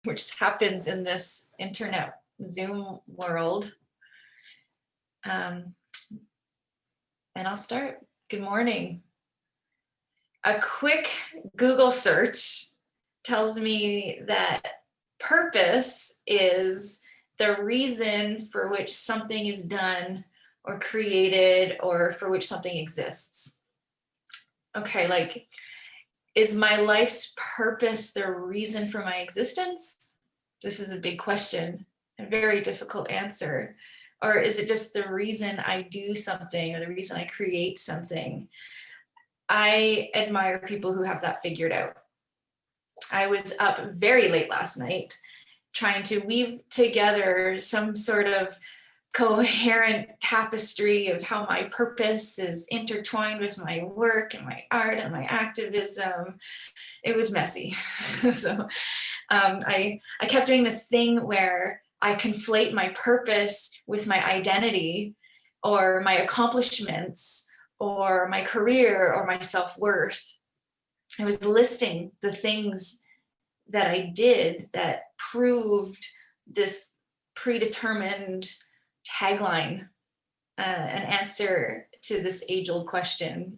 which happens in this internet Zoom world. And I'll start. Good morning. A quick Google search tells me that purpose is the reason for which something is done or created or for which something exists. Okay, like, is my life's purpose the reason for my existence? This is a big question, a very difficult answer. Or is it just the reason I do something or the reason I create something? I admire people who have that figured out. I was up very late last night trying to weave together some sort of coherent tapestry of how my purpose is intertwined with my work and my art and my activism. It was messy. So I kept doing this thing where I conflate my purpose with my identity or my accomplishments or my career or my self-worth. I was listing the things that I did that proved this predetermined tagline, an answer to this age-old question,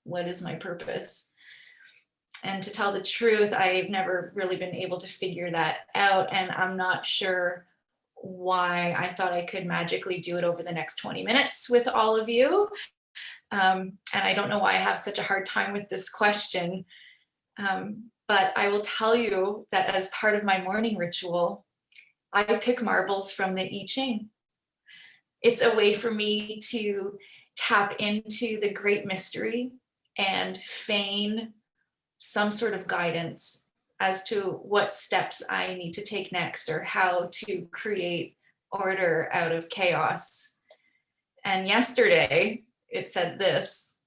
what is my purpose? And to tell the truth, I've never really been able to figure that out, and I'm not sure why I thought I could magically do it over the next 20 minutes with all of you. And I don't know why I have such a hard time with this question. But I will tell you that as part of my morning ritual, I pick marbles from the I Ching. It's a way for me to tap into the great mystery and feign some sort of guidance as to what steps I need to take next or how to create order out of chaos. And yesterday it said this: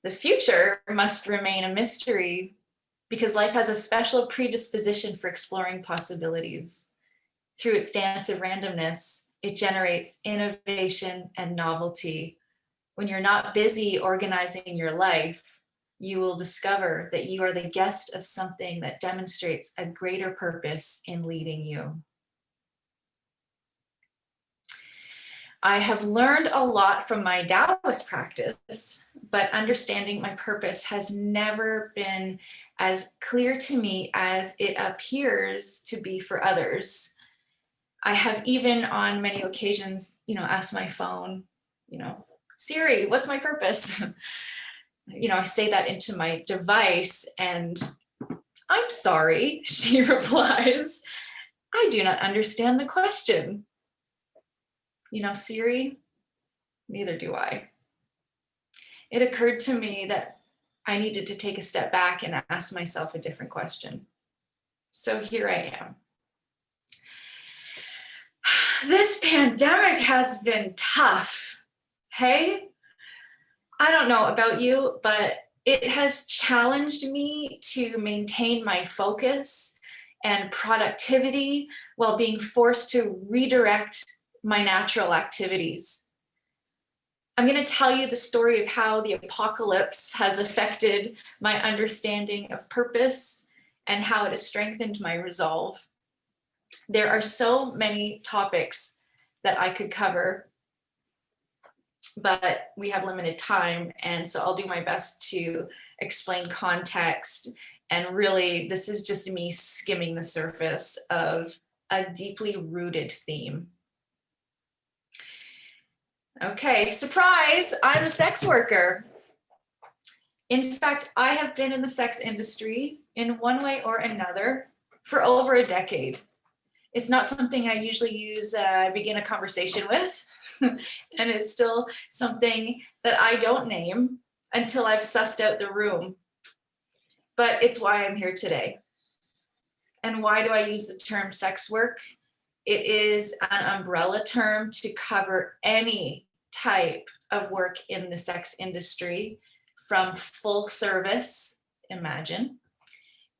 the future must remain a mystery because life has a special predisposition for exploring possibilities. Through its dance of randomness, it generates innovation and novelty. When you're not busy organizing your life, you will discover that you are the guest of something that demonstrates a greater purpose in leading you. I have learned a lot from my Taoist practice, but understanding my purpose has never been as clear to me as it appears to be for others. I have even on many occasions, asked my phone, Siri, what's my purpose? I say that into my device and I'm sorry, she replies, I do not understand the question. Siri, neither do I. It occurred to me that I needed to take a step back and ask myself a different question. So here I am. This pandemic has been tough. Hey, I don't know about you, but it has challenged me to maintain my focus and productivity while being forced to redirect my natural activities. I'm going to tell you the story of how the apocalypse has affected my understanding of purpose and how it has strengthened my resolve. There are so many topics that I could cover, but we have limited time, and so I'll do my best to explain context. And really, this is just me skimming the surface of a deeply rooted theme. Okay, surprise, I'm a sex worker. In fact, I have been in the sex industry in one way or another for over a decade. It's not something I usually begin a conversation with, and it's still something that I don't name until I've sussed out the room. But it's why I'm here today. And why do I use the term sex work? It is an umbrella term to cover any type of work in the sex industry, from full service, imagine,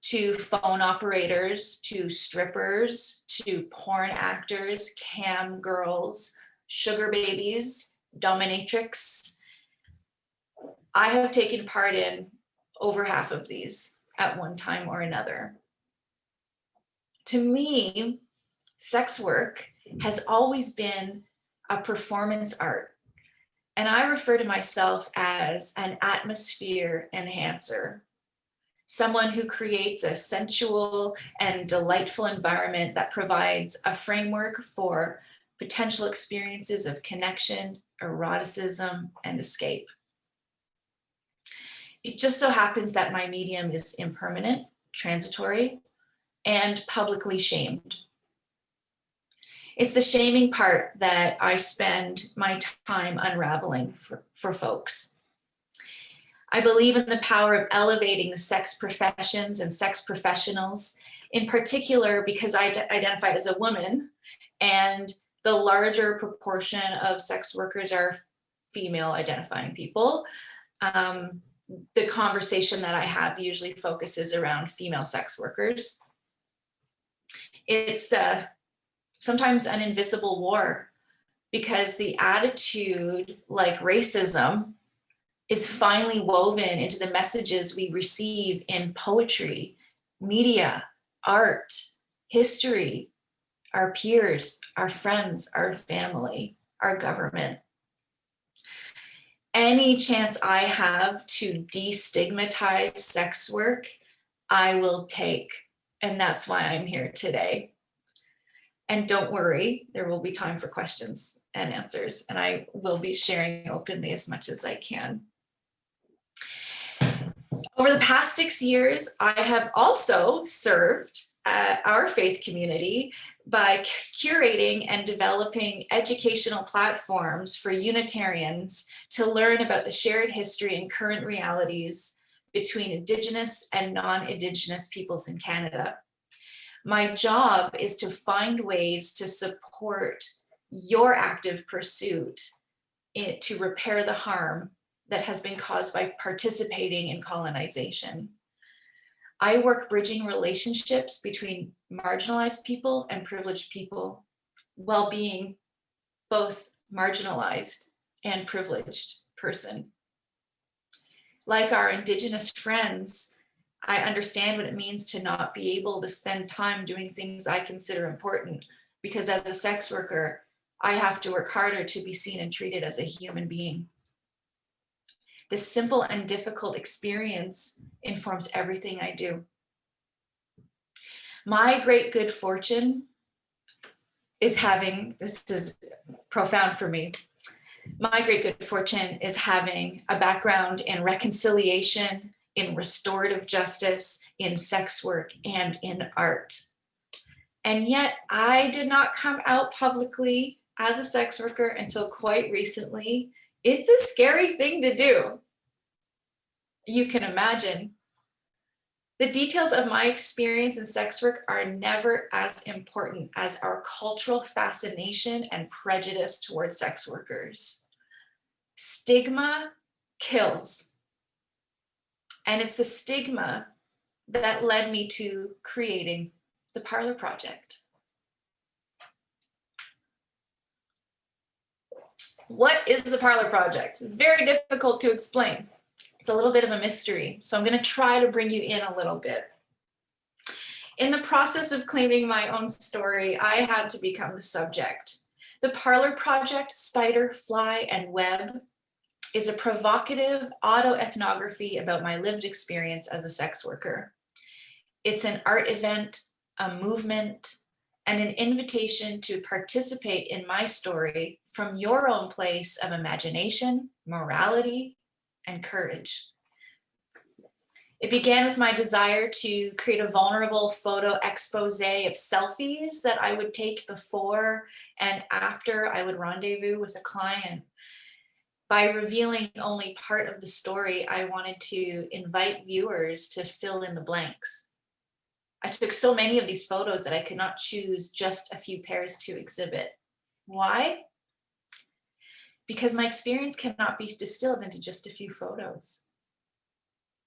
to phone operators, to strippers, to porn actors, cam girls, sugar babies, dominatrix. I have taken part in over half of these at one time or another. To me, sex work has always been a performance art. And I refer to myself as an atmosphere enhancer, someone who creates a sensual and delightful environment that provides a framework for potential experiences of connection, eroticism, and escape. It just so happens that my medium is impermanent, transitory, and publicly shamed. It's the shaming part that I spend my time unraveling for folks. I believe in the power of elevating the sex professions and sex professionals, in particular because I identify as a woman, and the larger proportion of sex workers are female identifying people. The conversation that I have usually focuses around female sex workers. It's sometimes an invisible war, because the attitude, like racism, is finely woven into the messages we receive in poetry, media, art, history, our peers, our friends, our family, our government. Any chance I have to destigmatize sex work, I will take. And that's why I'm here today. And don't worry, there will be time for questions and answers, and I will be sharing openly as much as I can. Over the past 6 years, I have also served our faith community by curating and developing educational platforms for Unitarians to learn about the shared history and current realities between Indigenous and non-Indigenous peoples in Canada. My job is to find ways to support your active pursuit to repair the harm that has been caused by participating in colonization. I work bridging relationships between marginalized people and privileged people while being both marginalized and privileged person. Like our Indigenous friends, I understand what it means to not be able to spend time doing things I consider important, because as a sex worker, I have to work harder to be seen and treated as a human being. This simple and difficult experience informs everything I do. My great good fortune is having, this is profound for me, my great good fortune is having a background in reconciliation, in restorative justice, in sex work, and in art. And yet I did not come out publicly as a sex worker until quite recently. It's a scary thing to do. You can imagine. The details of my experience in sex work are never as important as our cultural fascination and prejudice towards sex workers. Stigma kills. And it's the stigma that led me to creating the Parlour Project. What is the Parlour Project? Very difficult to explain. It's a little bit of a mystery, so I'm going to try to bring you in a little bit. In the process of claiming my own story, I had to become the subject. The Parlour Project, Spider, Fly, and Web, is a provocative autoethnography about my lived experience as a sex worker. It's an art event, a movement, and an invitation to participate in my story from your own place of imagination, morality, and courage. It began with my desire to create a vulnerable photo expose of selfies that I would take before and after I would rendezvous with a client. By revealing only part of the story, I wanted to invite viewers to fill in the blanks. I took so many of these photos that I could not choose just a few pairs to exhibit. Why? Because my experience cannot be distilled into just a few photos.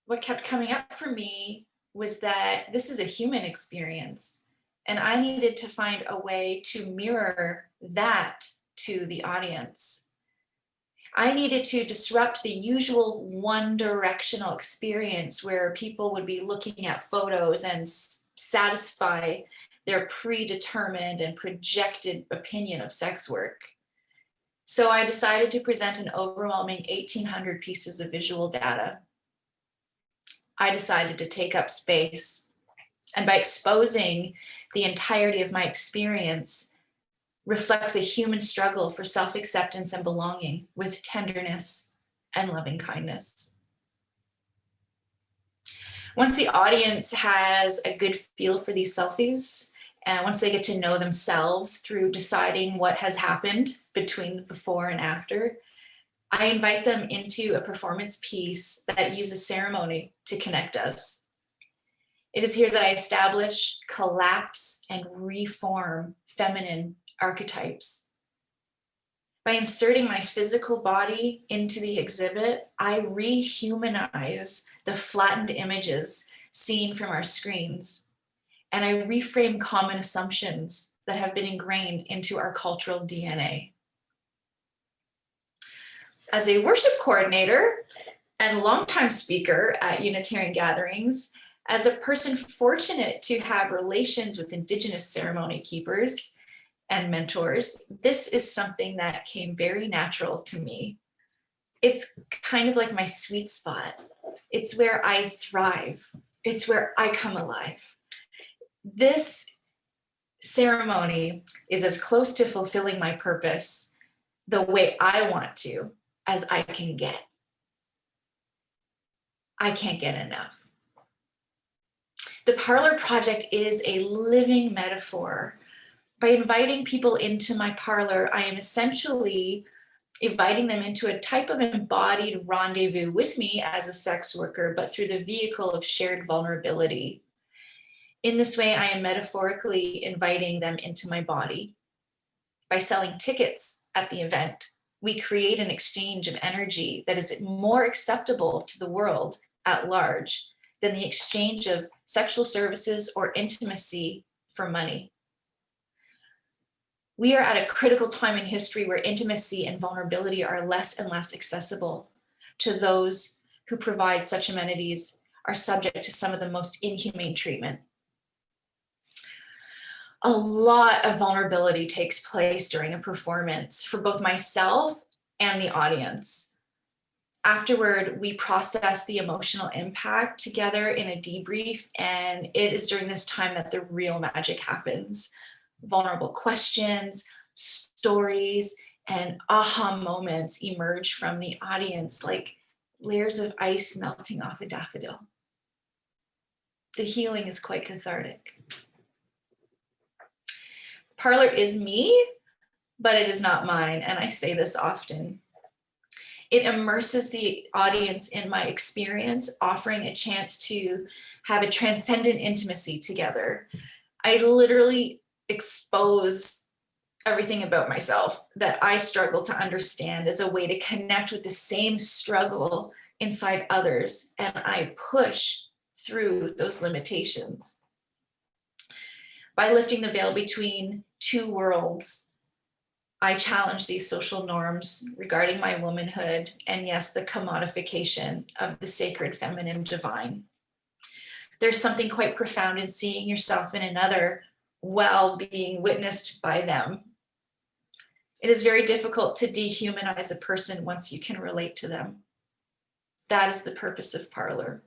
What kept coming up for me was that this is a human experience, and I needed to find a way to mirror that to the audience. I needed to disrupt the usual one-directional experience where people would be looking at photos and satisfy their predetermined and projected opinion of sex work. So I decided to present an overwhelming 1,800 pieces of visual data. I decided to take up space, and by exposing the entirety of my experience, reflect the human struggle for self-acceptance and belonging with tenderness and loving kindness. Once the audience has a good feel for these selfies, and once they get to know themselves through deciding what has happened between the before and after, I invite them into a performance piece that uses ceremony to connect us. It is here that I establish, collapse, and reform feminine archetypes. By inserting my physical body into the exhibit, I rehumanize the flattened images seen from our screens, and I reframe common assumptions that have been ingrained into our cultural DNA. As a worship coordinator and longtime speaker at Unitarian gatherings, as a person fortunate to have relations with Indigenous ceremony keepers and mentors, this is something that came very natural to me. It's kind of like my sweet spot. It's where I thrive. It's where I come alive. This ceremony is as close to fulfilling my purpose the way I want to as I can get. I can't get enough. The Parlour Project is a living metaphor. By inviting people into my parlor, I am essentially inviting them into a type of embodied rendezvous with me as a sex worker, but through the vehicle of shared vulnerability. In this way, I am metaphorically inviting them into my body. By selling tickets at the event, we create an exchange of energy that is more acceptable to the world at large than the exchange of sexual services or intimacy for money. We are at a critical time in history where intimacy and vulnerability are less and less accessible to those who provide such amenities, are subject to some of the most inhumane treatment. A lot of vulnerability takes place during a performance for both myself and the audience. Afterward, we process the emotional impact together in a debrief, and it is during this time that the real magic happens. Vulnerable questions, stories, and aha moments emerge from the audience like layers of ice melting off a daffodil. The healing is quite cathartic. Parlor is me, but it is not mine, and I say this often. It immerses the audience in my experience, offering a chance to have a transcendent intimacy together. I literally expose everything about myself that I struggle to understand as a way to connect with the same struggle inside others, and I push through those limitations. By lifting the veil between two worlds, I challenge these social norms regarding my womanhood and, yes, the commodification of the sacred feminine divine. There's something quite profound in seeing yourself in another while being witnessed by them. It is very difficult to dehumanize a person once you can relate to them. That is the purpose of Parlor.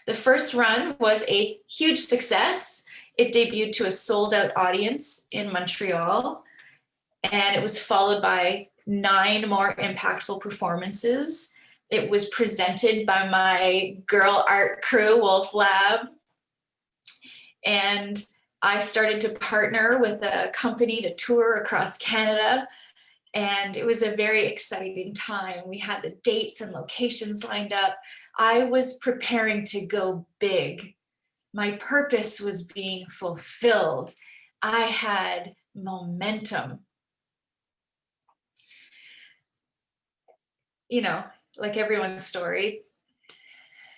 The first run was a huge success. It debuted to a sold-out audience in Montreal, and it was followed by 9 more impactful performances. It was presented by my girl art crew, Wolf Lab, and I started to partner with a company to tour across Canada, and it was a very exciting time. We had the dates and locations lined up. I was preparing to go big. My purpose was being fulfilled. I had momentum. You know, like everyone's story.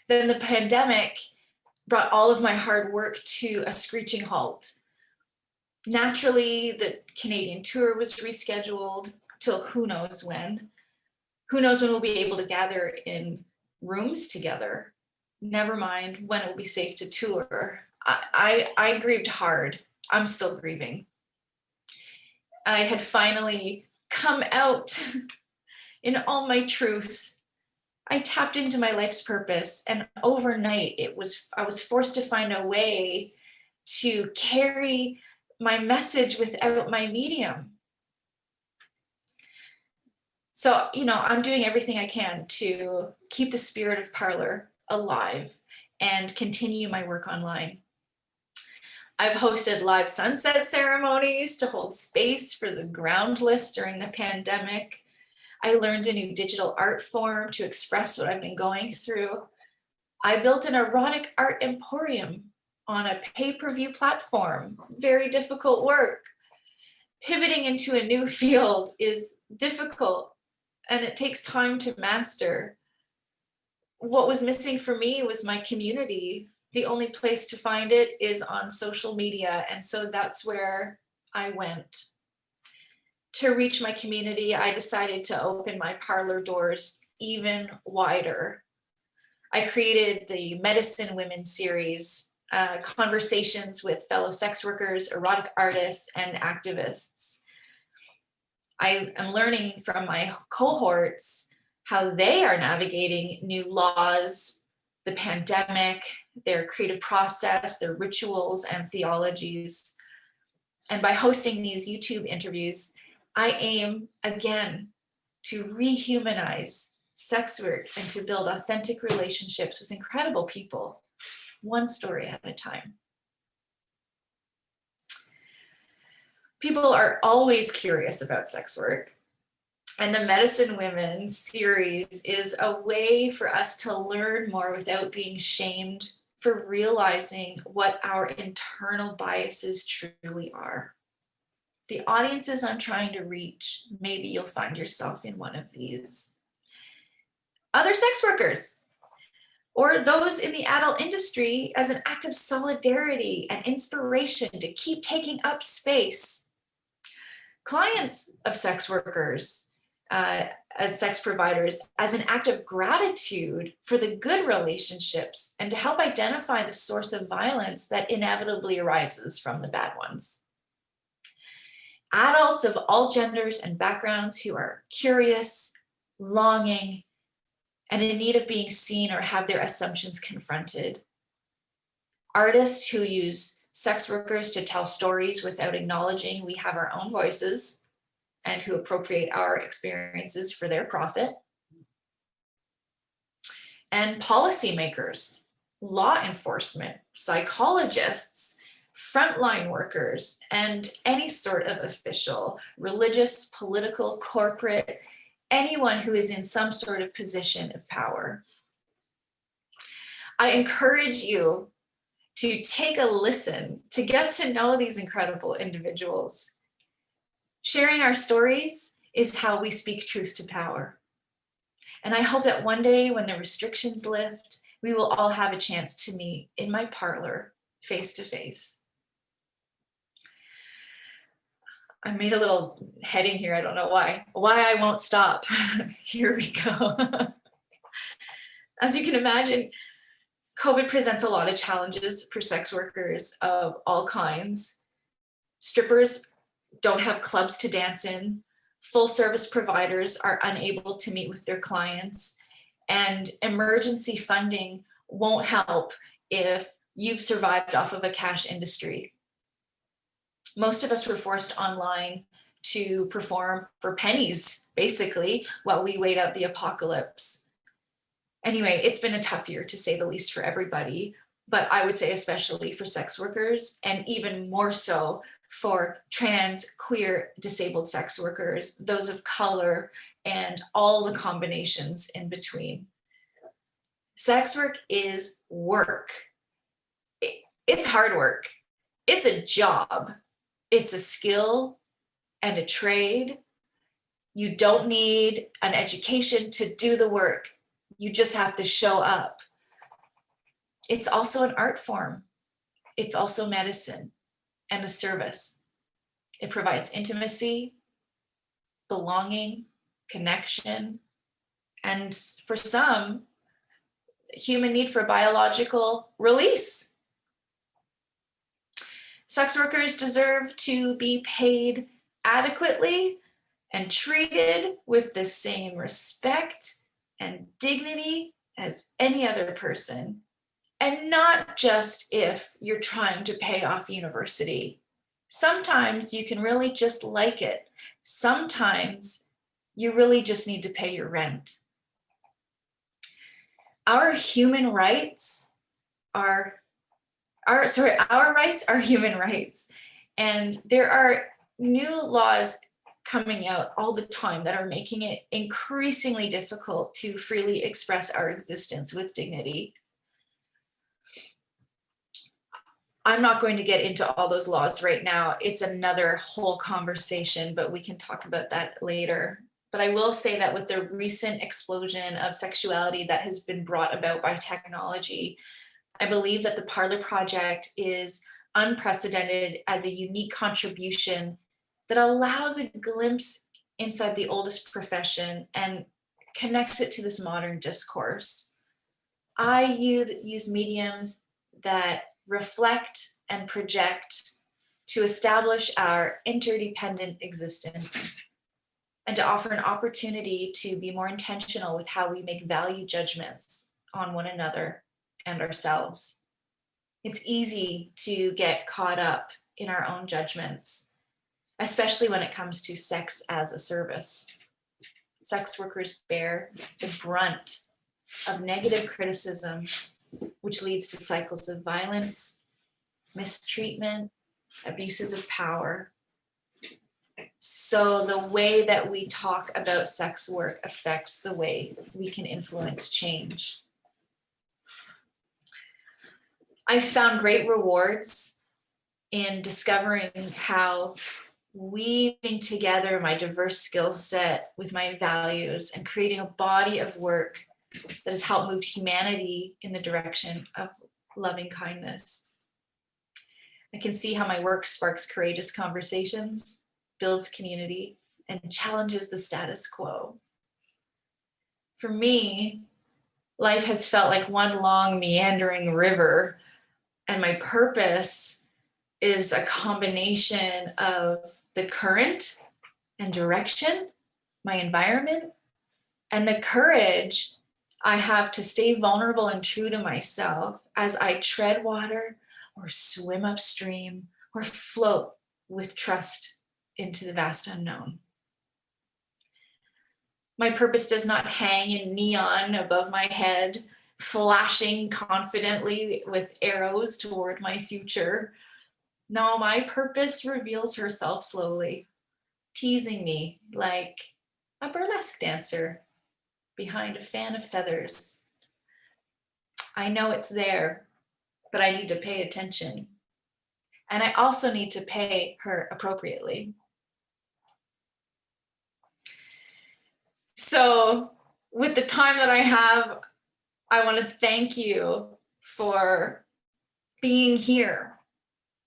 Then the pandemic brought all of my hard work to a screeching halt. Naturally, the Canadian tour was rescheduled till who knows when. Who knows when we'll be able to gather in rooms together. Never mind when it will be safe to tour. I grieved hard. I'm still grieving. I had finally come out in all my truth. I tapped into my life's purpose, and overnight I was forced to find a way to carry my message without my medium. So, I'm doing everything I can to keep the spirit of Parlour alive and continue my work online. I've hosted live sunset ceremonies to hold space for the groundless during the pandemic. I learned a new digital art form to express what I've been going through. I built an erotic art emporium on a pay-per-view platform. Very difficult work. Pivoting into a new field is difficult, and it takes time to master. What was missing for me was my community. The only place to find it is on social media, and so that's where I went. To reach my community, I decided to open my Parlour doors even wider. I created the Medicine Women series, conversations with fellow sex workers, erotic artists, and activists. I am learning from my cohorts how they are navigating new laws, the pandemic, their creative process, their rituals and theologies. And by hosting these YouTube interviews, I aim again to rehumanize sex work and to build authentic relationships with incredible people, one story at a time. People are always curious about sex work, and the Medicine Women series is a way for us to learn more without being shamed for realizing what our internal biases truly are. The audiences I'm trying to reach, maybe you'll find yourself in one of these. Other sex workers, or those in the adult industry, as an act of solidarity and inspiration to keep taking up space. Clients of sex workers, as sex providers, as an act of gratitude for the good relationships and to help identify the source of violence that inevitably arises from the bad ones. Adults of all genders and backgrounds who are curious, longing, and in need of being seen or have their assumptions confronted. Artists who use sex workers to tell stories without acknowledging we have our own voices and who appropriate our experiences for their profit. And policymakers, law enforcement, psychologists, frontline workers, and any sort of official, religious, political, corporate, anyone who is in some sort of position of power. I encourage you to take a listen, to get to know these incredible individuals. Sharing our stories is how we speak truth to power. And I hope that one day when the restrictions lift, we will all have a chance to meet in my parlor, face to face. I made a little heading here, I don't know why I won't stop. Here we go. As you can imagine, COVID presents a lot of challenges for sex workers of all kinds. Strippers don't have clubs to dance in. Full service providers are unable to meet with their clients, and emergency funding won't help if you've survived off of a cash industry. Most of us were forced online to perform for pennies, basically, while we wait out the apocalypse. Anyway, it's been a tough year, to say the least, for everybody, but I would say especially for sex workers, and even more so for trans, queer, disabled sex workers, those of color, and all the combinations in between. Sex work is work. It's hard work. It's a job. It's a skill and a trade. You don't need an education to do the work. You just have to show up. It's also an art form. It's also medicine and a service. It provides intimacy, belonging, connection, and for some, human need for biological release. Sex workers deserve to be paid adequately and treated with the same respect and dignity as any other person. And not just if you're trying to pay off university. Sometimes you can really just like it. Sometimes you really just need to pay your rent. Our human rights are our rights are human rights. And there are new laws coming out all the time that are making it increasingly difficult to freely express our existence with dignity. I'm not going to get into all those laws right now. It's another whole conversation, but we can talk about that later. But I will say that with the recent explosion of sexuality that has been brought about by technology, I believe that the Parlour Project is unprecedented as a unique contribution that allows a glimpse inside the oldest profession and connects it to this modern discourse. I use mediums that reflect and project to establish our interdependent existence and to offer an opportunity to be more intentional with how we make value judgments on one another and ourselves. It's easy to get caught up in our own judgments, especially when it comes to sex as a service. Sex workers bear the brunt of negative criticism, which leads to cycles of violence, mistreatment, abuses of power. So the way that we talk about sex work affects the way we can influence change. I found great rewards in discovering how weaving together my diverse skill set with my values and creating a body of work that has helped move humanity in the direction of loving kindness. I can see how my work sparks courageous conversations, builds community, and challenges the status quo. For me, life has felt like one long meandering river, and my purpose is a combination of the current and direction, my environment, and the courage I have to stay vulnerable and true to myself as I tread water or swim upstream or float with trust into the vast unknown. My purpose does not hang in neon above my head, flashing confidently with arrows toward my future. No, my purpose reveals herself slowly, teasing me like a burlesque dancer behind a fan of feathers. I know it's there, but I need to pay attention. And I also need to pay her appropriately. So with the time that I have, I want to thank you for being here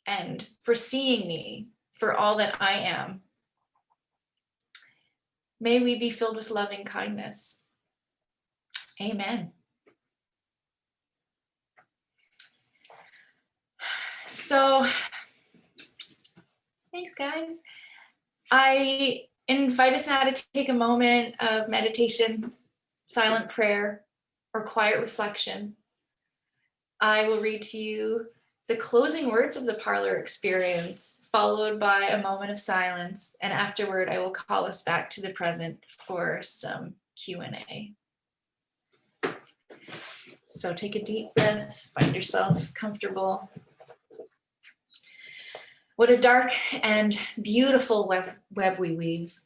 and for seeing me for all that I am. May we be filled with loving kindness. Amen. So, thanks, guys. I invite us now to take a moment of meditation, silent prayer, or quiet reflection. I will read to you the closing words of the Parlour experience, followed by a moment of silence, and afterward I will call us back to the present for some Q&A. So take a deep breath, find yourself comfortable. What a dark and beautiful web we weave.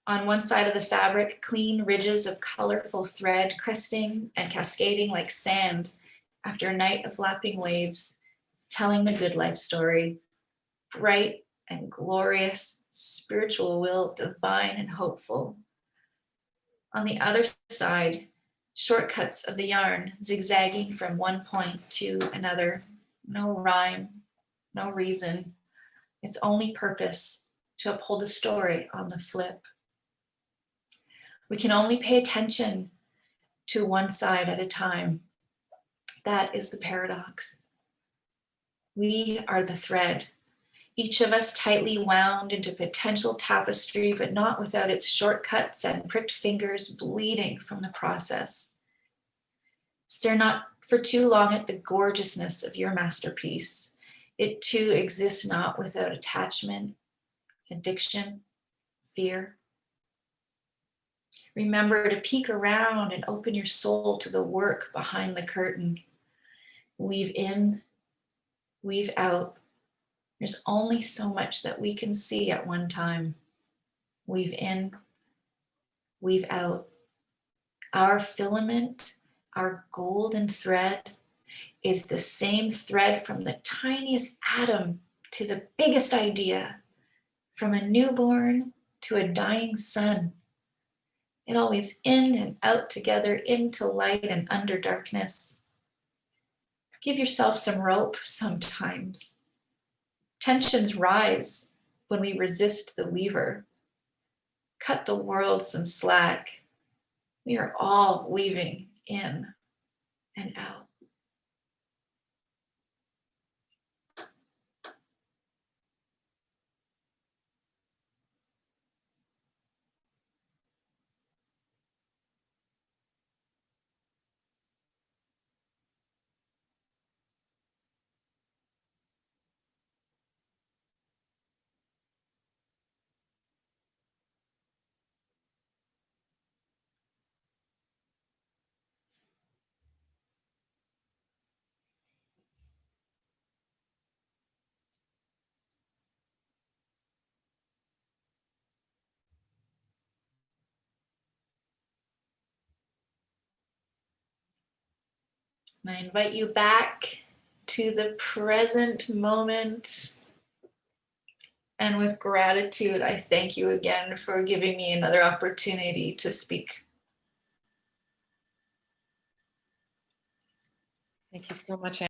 On one side of the fabric, clean ridges of colorful thread cresting and cascading like sand after a night of lapping waves, telling the good life story, bright and glorious, spiritual will, divine and hopeful. On the other side, shortcuts of the yarn zigzagging from one point to another, no rhyme, no reason, its only purpose to uphold a story on the flip. We can only pay attention to one side at a time. That is the paradox. We are the thread, each of us tightly wound into potential tapestry, but not without its shortcuts and pricked fingers bleeding from the process. Stare not for too long at the gorgeousness of your masterpiece. It too exists not without attachment, addiction, fear. Remember to peek around and open your soul to the work behind the curtain. Weave in, weave out. There's only so much that we can see at one time. Weave in, weave out. Our filament, our golden thread, is the same thread from the tiniest atom to the biggest idea, from a newborn to a dying sun. It all weaves in and out together, into light and under darkness. Give yourself some rope sometimes. Tensions rise when we resist the weaver. Cut the world some slack. We are all weaving in and out. And I invite you back to the present moment. And with gratitude, I thank you again for giving me another opportunity to speak. Thank you so much,